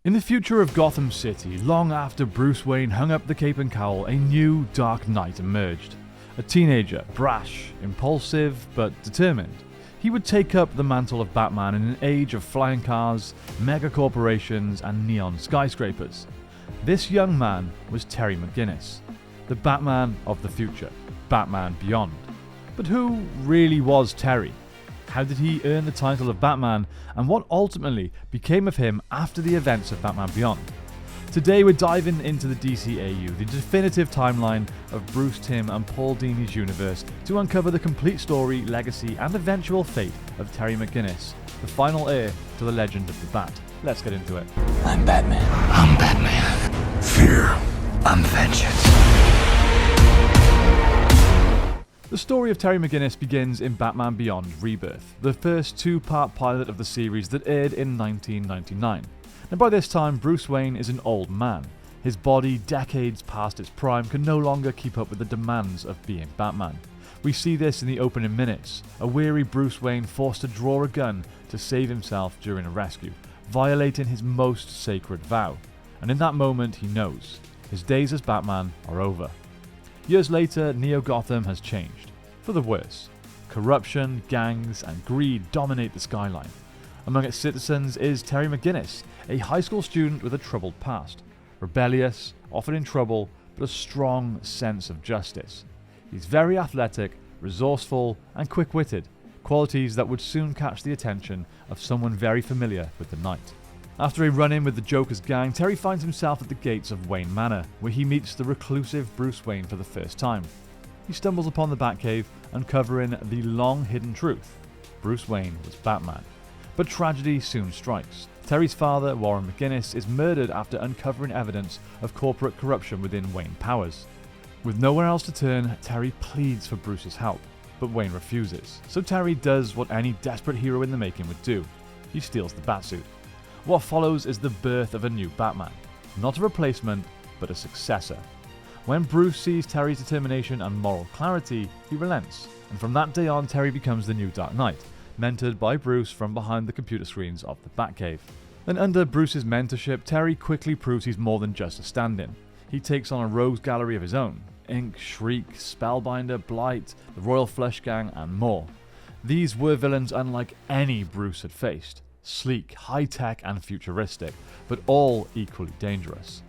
In the future of Gotham City, long after Bruce Wayne hung up the cape and cowl, a new Dark Knight emerged. A teenager, brash, impulsive, but determined. He would take up the mantle of Batman in an age of flying cars, mega corporations, and neon skyscrapers. This young man was Terry McGinnis, the Batman of the future, Batman Beyond. But who really was Terry? How did he earn the title of Batman, and what ultimately became of him after the events of Batman Beyond? Today we're diving into the DCAU, the definitive timeline of Bruce Timm and Paul Dini's universe, to uncover the complete story, legacy, and eventual fate of Terry McGinnis, the final heir to the legend of the Bat. Let's get into it. I'm Batman. I'm Batman. Fear. I'm vengeance. The story of Terry McGinnis begins in Batman Beyond Rebirth, the first two-part pilot of the series that aired in 1999. And by this time, Bruce Wayne is an old man. His body, decades past its prime, can no longer keep up with the demands of being Batman. We see this in the opening minutes, a weary Bruce Wayne forced to draw a gun to save himself during a rescue, violating his most sacred vow. And in that moment, he knows his days as Batman are over. Years later, Neo-Gotham has changed, for the worse. Corruption, gangs, and greed dominate the skyline. Among its citizens is Terry McGinnis, a high school student with a troubled past. Rebellious, often in trouble, but a strong sense of justice. He's very athletic, resourceful, and quick-witted, qualities that would soon catch the attention of someone very familiar with the Knight. After a run-in with the Joker's gang, Terry finds himself at the gates of Wayne Manor, where he meets the reclusive Bruce Wayne for the first time. He stumbles upon the Batcave, uncovering the long-hidden truth. Bruce Wayne was Batman. But tragedy soon strikes. Terry's father, Warren McGinnis, is murdered after uncovering evidence of corporate corruption within Wayne Powers. With nowhere else to turn, Terry pleads for Bruce's help, but Wayne refuses. So Terry does what any desperate hero in the making would do. He steals the Batsuit. What follows is the birth of a new Batman. Not a replacement, but a successor. When Bruce sees Terry's determination and moral clarity, he relents, and from that day on, Terry becomes the new Dark Knight, mentored by Bruce from behind the computer screens of the Batcave. Then under Bruce's mentorship, Terry quickly proves he's more than just a stand-in. He takes on a rogues gallery of his own: Ink, Shriek, Spellbinder, Blight, the Royal Flush Gang, and more. These were villains unlike any Bruce had faced. Sleek, high-tech, and futuristic, but all equally dangerous.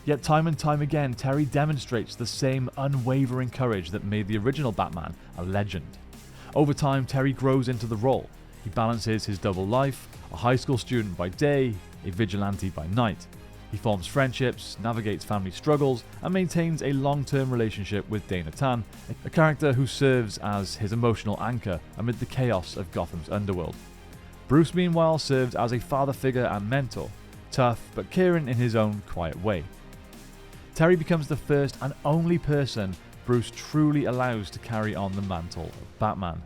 Yet time and time again, Terry demonstrates the same unwavering courage that made the original Batman a legend. Over time, Terry grows into the role. He balances his double life, a high school student by day, a vigilante by night. He forms friendships, navigates family struggles, and maintains a long-term relationship with Dana Tan, a character who serves as his emotional anchor amid the chaos of Gotham's underworld. Bruce, meanwhile, serves as a father figure and mentor, tough but caring in his own quiet way. Terry becomes the first and only person Bruce truly allows to carry on the mantle of Batman.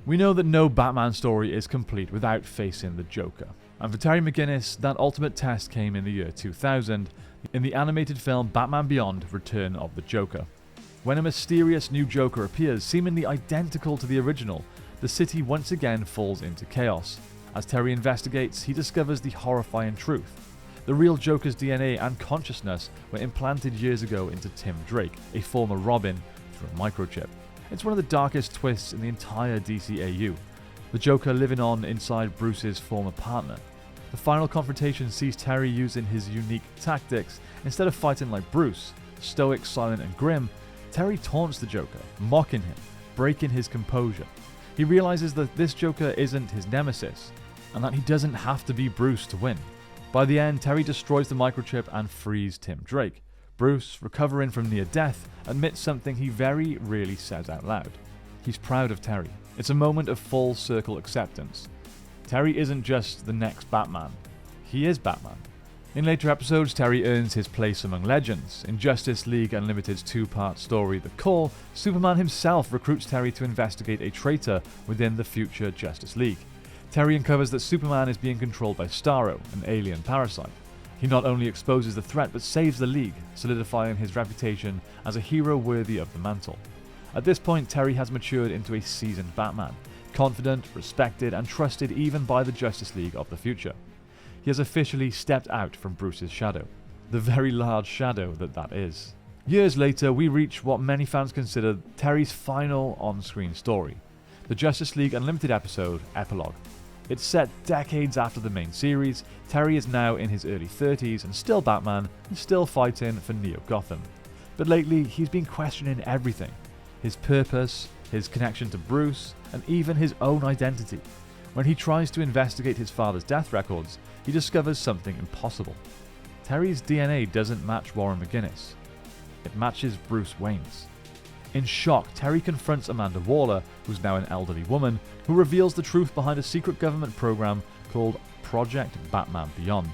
We know that no Batman story is complete without facing the Joker, and for Terry McGinnis, that ultimate test came in the year 2000, in the animated film Batman Beyond: Return of the Joker. When a mysterious new Joker appears, seemingly identical to the original, the city once again falls into chaos. As Terry investigates, he discovers the horrifying truth. The real Joker's DNA and consciousness were implanted years ago into Tim Drake, a former Robin, through a microchip. It's one of the darkest twists in the entire DCAU, the Joker living on inside Bruce's former partner. The final confrontation sees Terry using his unique tactics. Instead of fighting like Bruce, stoic, silent, and grim, Terry taunts the Joker, mocking him, breaking his composure. He realizes that this Joker isn't his nemesis, and that he doesn't have to be Bruce to win. By the end, Terry destroys the microchip and frees Tim Drake. Bruce, recovering from near death, admits something he very rarely says out loud. He's proud of Terry. It's a moment of full circle acceptance. Terry isn't just the next Batman. He is Batman. In later episodes, Terry earns his place among legends. In Justice League Unlimited's two-part story, The Call, Superman himself recruits Terry to investigate a traitor within the future Justice League. Terry uncovers that Superman is being controlled by Starro, an alien parasite. He not only exposes the threat, but saves the League, solidifying his reputation as a hero worthy of the mantle. At this point, Terry has matured into a seasoned Batman, confident, respected, and trusted even by the Justice League of the future. he has officially stepped out from Bruce's shadow. The very large shadow that is. Years later, we reach what many fans consider Terry's final on-screen story, the Justice League Unlimited episode, Epilogue. It's set decades after the main series. Terry is now in his early 30s and still Batman and still fighting for Neo-Gotham. But lately, he's been questioning everything. His purpose, his connection to Bruce, and even his own identity. When he tries to investigate his father's death records, he discovers something impossible. Terry's DNA doesn't match Warren McGinnis. It matches Bruce Wayne's. In shock, Terry confronts Amanda Waller, who's now an elderly woman, who reveals the truth behind a secret government program called Project Batman Beyond.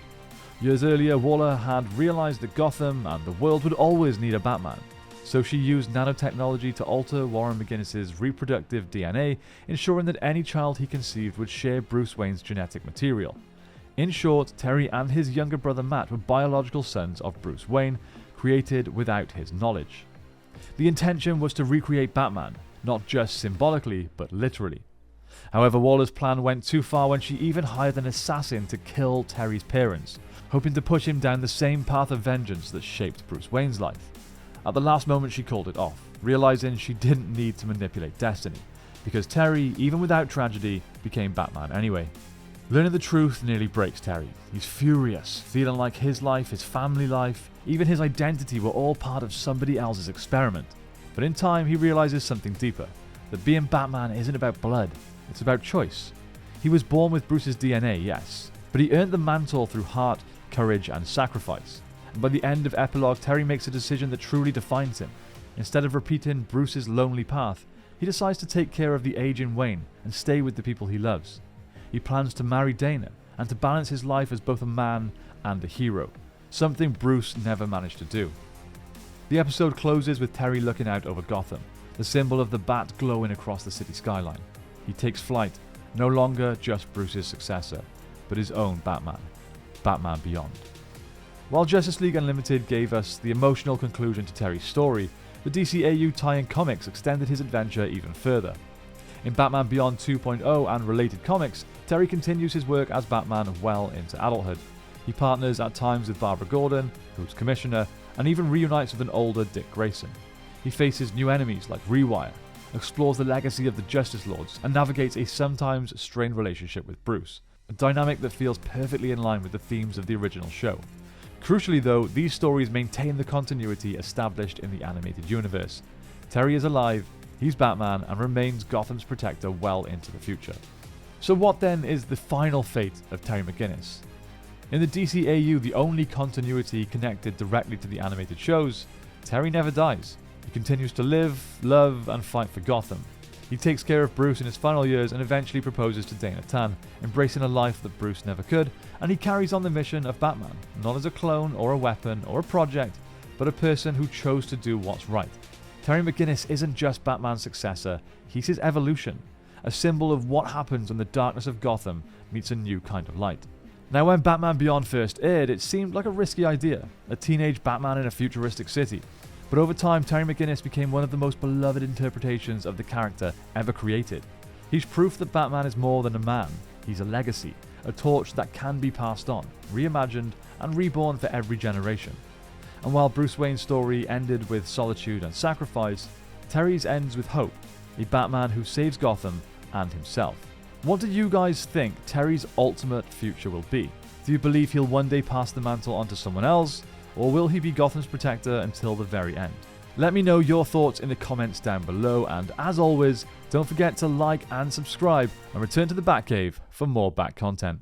Years earlier, Waller had realized that Gotham and the world would always need a Batman, so she used nanotechnology to alter Warren McGinnis' reproductive DNA, ensuring that any child he conceived would share Bruce Wayne's genetic material. In short, Terry and his younger brother Matt were biological sons of Bruce Wayne, created without his knowledge. The intention was to recreate Batman, not just symbolically, but literally. However, Waller's plan went too far when she even hired an assassin to kill Terry's parents, hoping to push him down the same path of vengeance that shaped Bruce Wayne's life. At the last moment, she called it off, realizing she didn't need to manipulate destiny, because Terry, even without tragedy, became Batman anyway. Learning the truth nearly breaks Terry. He's furious, feeling like his life, his family life, even his identity were all part of somebody else's experiment. But in time, he realizes something deeper, that being Batman isn't about blood, it's about choice. He was born with Bruce's DNA, yes, but he earned the mantle through heart, courage, and sacrifice. And by the end of Epilogue, Terry makes a decision that truly defines him. Instead of repeating Bruce's lonely path, he decides to take care of the aging Wayne and stay with the people he loves. He plans to marry Dana and to balance his life as both a man and a hero, something Bruce never managed to do. The episode closes with Terry looking out over Gotham, the symbol of the bat glowing across the city skyline. He takes flight, no longer just Bruce's successor, but his own Batman, Batman Beyond. While Justice League Unlimited gave us the emotional conclusion to Terry's story, the DCAU tie-in comics extended his adventure even further. In Batman Beyond 2.0 and related comics, Terry continues his work as Batman well into adulthood. He partners at times with Barbara Gordon, who's Commissioner, and even reunites with an older Dick Grayson. He faces new enemies like Rewire, explores the legacy of the Justice Lords, and navigates a sometimes strained relationship with Bruce, a dynamic that feels perfectly in line with the themes of the original show. Crucially though, these stories maintain the continuity established in the animated universe. Terry is alive, he's Batman, and remains Gotham's protector well into the future. So what then is the final fate of Terry McGinnis? In the DCAU, the only continuity connected directly to the animated shows, Terry never dies. He continues to live, love, and fight for Gotham. He takes care of Bruce in his final years and eventually proposes to Dana Tan, embracing a life that Bruce never could, and he carries on the mission of Batman, not as a clone or a weapon or a project, but a person who chose to do what's right. Terry McGinnis isn't just Batman's successor, he's his evolution, a symbol of what happens when the darkness of Gotham meets a new kind of light. Now, when Batman Beyond first aired, it seemed like a risky idea, a teenage Batman in a futuristic city. But over time, Terry McGinnis became one of the most beloved interpretations of the character ever created. He's proof that Batman is more than a man, he's a legacy, a torch that can be passed on, reimagined, and reborn for every generation. And while Bruce Wayne's story ended with solitude and sacrifice, Terry's ends with hope, a Batman who saves Gotham and himself. What do you guys think Terry's ultimate future will be? Do you believe he'll one day pass the mantle on to someone else, or will he be Gotham's protector until the very end? Let me know your thoughts in the comments down below, and as always, don't forget to like and subscribe, and return to the Batcave for more Bat content.